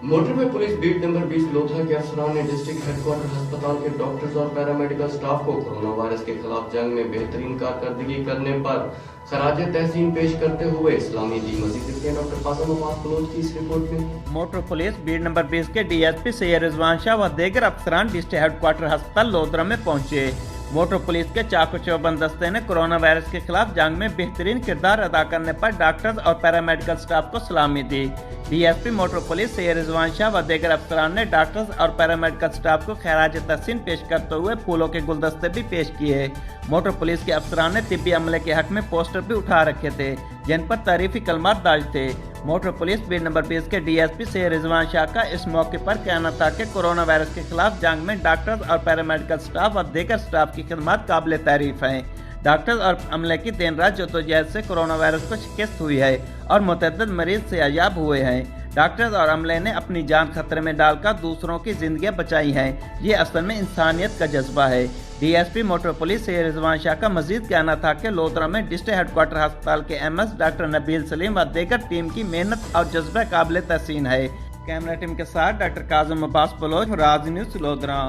Motorway police beat number 20 Lodhran के अफसरान ने डिस्ट्रिक्ट हेडक्वार्टर अस्पताल के डॉक्टर्स और पैरामेडिकल स्टाफ को कोरोना वायरस के खिलाफ जंग में बेहतरीन कारकर्दगी करने पर खराज तहसीन पेश करते हुए इस्लामी दी। मजीद डॉक्टर कासिम अब्बास बलोच की इस रिपोर्ट में। मोटर पुलिस बीट नंबर 20 के डीएसपी सैयद रिजवान शाह व दीगर अफसरान डिस्ट्रिक्ट हेडक्वार्टर अस्पताल लोधरा में पहुंचे। मोटर पुलिस के चाकू चौबंद दस्ते ने कोरोना वायरस के खिलाफ जंग में बेहतरीन किरदार अदा करने पर डॉक्टर्स और पैरामेडिकल स्टाफ को सलामी दी। DSP motor police Syed Rizwan Shah व दीगर अफसरान ने डॉक्टर्स और पैरामेडिकल स्टाफ को खैराज तहसीन पेश करते हुए फूलों के गुलदस्ते भी पेश किए। मोटर पुलिस के अफसरान ने तिब्बी अमले के हक में पोस्टर भी उठा रखे थे जिन पर तारीफी कलमात दर्ज थे। मोटर पुलिस बीट नंबर 20 के डीएसपी सैयद रिजवान शाह का इस मौके पर कहना था कि कोरोना वायरस के खिलाफ जंग में डॉक्टर्स और पैरामेडिकल स्टाफ और दीगर स्टाफ की खिदमत काबिल तारीफ हैं। डॉक्टर्स और अमले की दिन रात जद्दोजहद से कोरोना वायरस को शिकस्त हुई है और मुतअद्दिद मरीज सेहतयाब हुए हैं। डॉक्टर्स और अमले ने अपनी जान खतरे में डालकर दूसरों की जिंदगियां बचाई हैं। ये असल में इंसानियत का जज्बा है। DSP motor police Syed Rizwan Shah का मजीद कहना था कि लोधरा में डिस्ट्रिक्ट हेडक्वार्टर अस्पताल के एमएस डॉक्टर नबील सलीम व दीगर टीम की मेहनत और जज्बा काबिल तहसीन है। कैमरा टीम के साथ डॉक्टर कासिम अब्बास बलोच, राज न्यूज़ लोधरा।